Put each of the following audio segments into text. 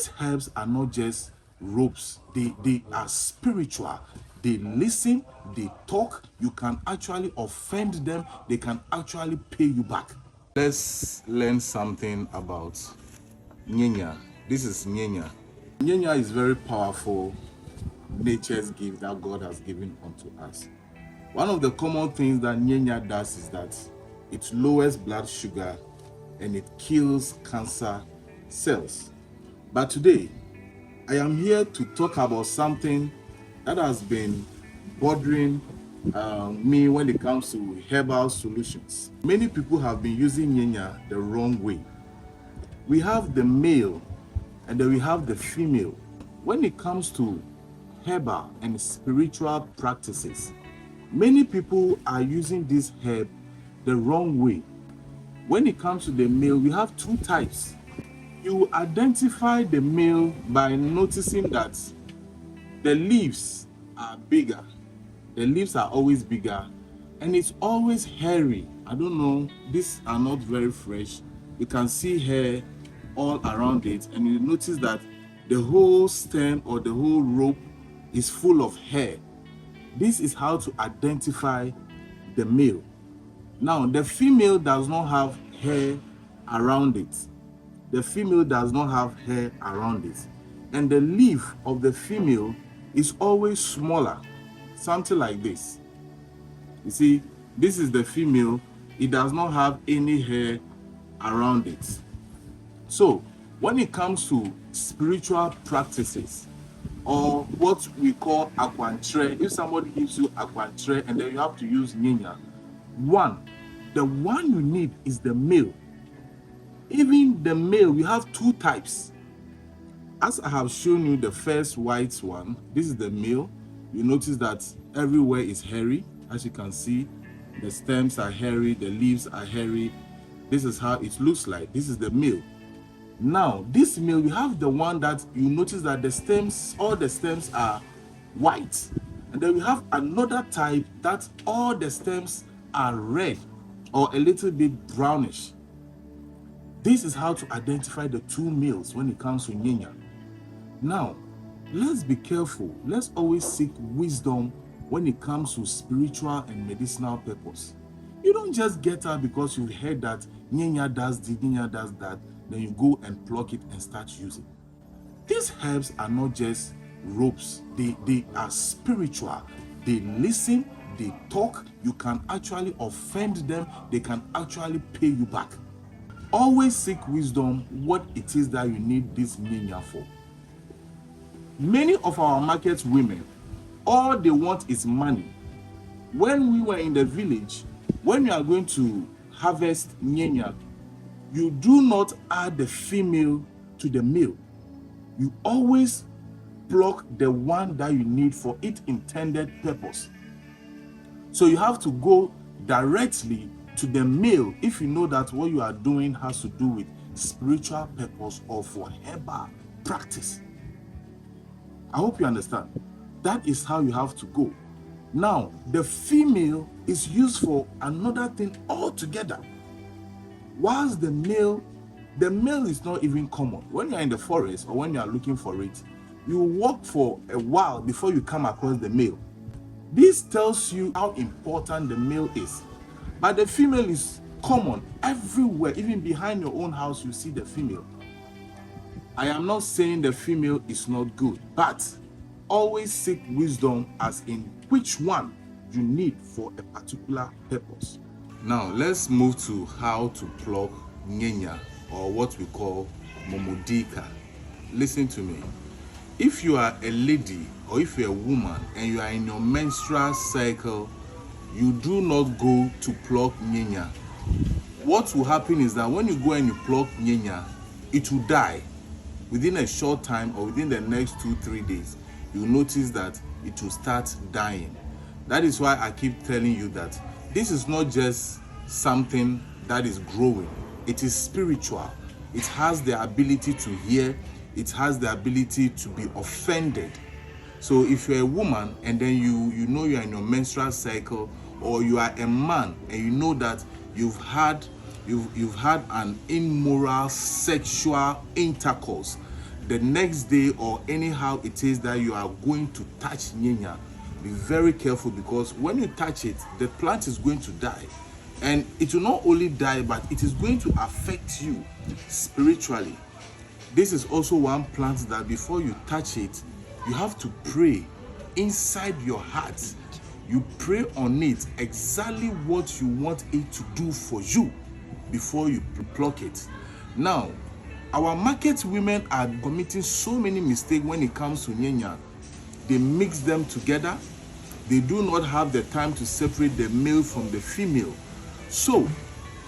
These herbs are not just ropes, they are spiritual. They listen, they talk. You can actually offend them, they can actually pay you back. Let's learn something about Nyenya. This is Nyenya. Nyenya is very powerful nature's gift that God has given unto us. One of the common things that Nyenya does is that it lowers blood sugar and it kills cancer cells. But today, I am here to talk about something that has been bothering me when it comes to herbal solutions. Many people have been using Nyenya the wrong way. We have the male and then we have the female. When it comes to herbal and spiritual practices, many people are using this herb the wrong way. When it comes to the male, we have two types. You identify the male by noticing that the leaves are bigger. The leaves are always bigger and it's always hairy. I don't know, these are not very fresh. You can see hair all around it and you notice that the whole stem or the whole rope is full of hair. This is how to identify the male. Now, the female does not have hair around it. The female does not have hair around it. And the leaf of the female is always smaller, something like this. You see, this is the female. It does not have any hair around it. So, when it comes to spiritual practices, or what we call aquantre, if somebody gives you aquantre and then you have to use Nyenya, the one you need is the male. Even the male, we have two types. As I have shown you the first white one, this is the male. You notice that everywhere is hairy. As you can see, the stems are hairy, the leaves are hairy. This is how it looks like. This is the male. Now, this male, we have the one that you notice that the stems, all the stems are white. And then we have another type that all the stems are red or a little bit brownish. This is how to identify the two males when it comes to Nyenya. Now, let's be careful. Let's always seek wisdom when it comes to spiritual and medicinal purpose. You don't just get up because you've heard that Nyenya does this, Nyenya does that, then you go and pluck it and start using. These herbs are not just ropes. They are spiritual. They listen, they talk. You can actually offend them. They can actually pay you back. Always seek wisdom what it is that you need this Nyenya for. Many of our market women, all they want is money. When we were in the village, when you are going to harvest Nyenya, you do not add the female to the male. You always pluck the one that you need for its intended purpose. So you have to go directly to the male if you know that what you are doing has to do with spiritual purpose or for herbal practice. I hope you understand. That is how you have to go. Now, the female is used for another thing altogether. Whilst the male is not even common. When you are in the forest or when you are looking for it, you walk for a while before you come across the male. This tells you how important the male is. But the female is common everywhere. Even behind your own house, you see the female. I am not saying the female is not good, but always seek wisdom as in which one you need for a particular purpose. Now, let's move to how to pluck Nyenya, or what we call Mormodica. Listen to me. If you are a lady or if you're a woman and you are in your menstrual cycle, you do not go to pluck Nyenya. What will happen is that when you go and you pluck Nyenya, it will die. Within a short time or within the next 2-3 days, you'll notice that it will start dying. That is why I keep telling you that this is not just something that is growing. It is spiritual. It has the ability to hear. It has the ability to be offended. So if you're a woman and then you know you're in your menstrual cycle, or you are a man and you know that you've had an immoral sexual intercourse, the next day or anyhow it is that you are going to touch Nyenya, be very careful, because when you touch it, the plant is going to die. And it will not only die, but it is going to affect you spiritually. This is also one plant that before you touch it, you have to pray inside your heart. You pray on it exactly what you want it to do for you before you pluck it. Now, our market women are committing so many mistakes when it comes to Nyenya. They mix them together. They do not have the time to separate the male from the female. So,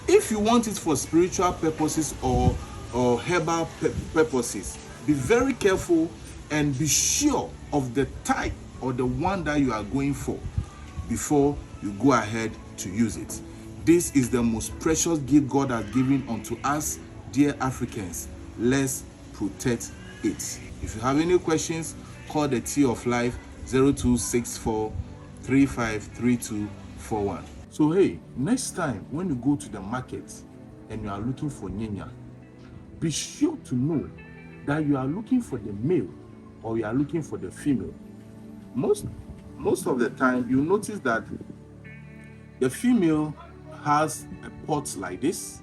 if you want it for spiritual purposes or herbal purposes, be very careful and be sure of the type or the one that you are going for before you go ahead to use it. This is the most precious gift God has given unto us, dear Africans. Let's protect it. If you have any questions, call the Tea of Life 0264 353241. So hey, next time when you go to the market and you are looking for Nyenya, be sure to know that you are looking for the male or you are looking for the female. Most of the time, you notice that the female has a pot like this,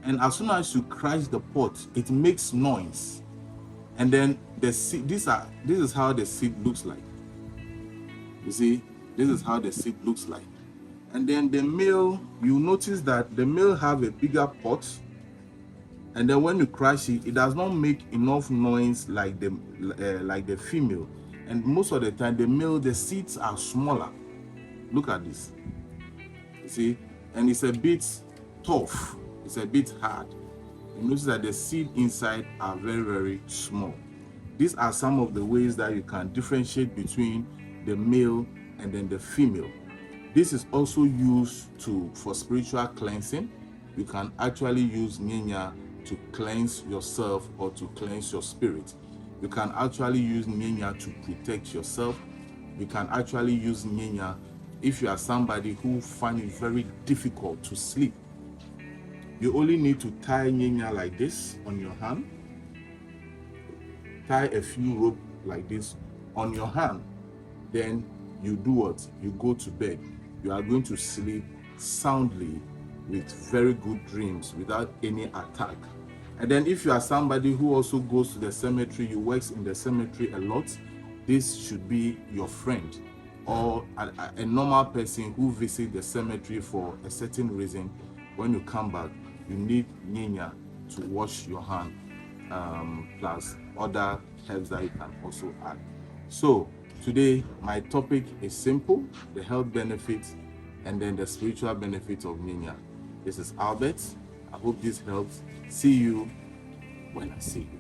and as soon as you crash the pot, it makes noise. And then the seed, this is how the seed looks like. You see, this is how the seed looks like. And then the male, you notice that the male have a bigger pot, and then when you crash it, it does not make enough noise like the female. And most of the time, the male, the seeds are smaller. Look at this. You see, and it's a bit tough. It's a bit hard. You notice that the seed inside are very, very small. These are some of the ways that you can differentiate between the male and then the female. This is also used for spiritual cleansing. You can actually use Nyenya to cleanse yourself or to cleanse your spirit. You can actually use Nyenya to protect yourself. You can actually use Nyenya if you are somebody who finds it very difficult to sleep. You only need to tie Nyenya like this on your hand. Tie a few rope like this on your hand. Then you do what? You go to bed. You are going to sleep soundly with very good dreams without any attack. And then if you are somebody who also goes to the cemetery, you work in the cemetery a lot, this should be your friend, or a normal person who visits the cemetery for a certain reason. When you come back, you need Nyenya to wash your hand, plus other herbs that you can also add. So today, my topic is simple: the health benefits and then the spiritual benefits of Nyenya. This is Albert. I hope this helps. See you when I see you.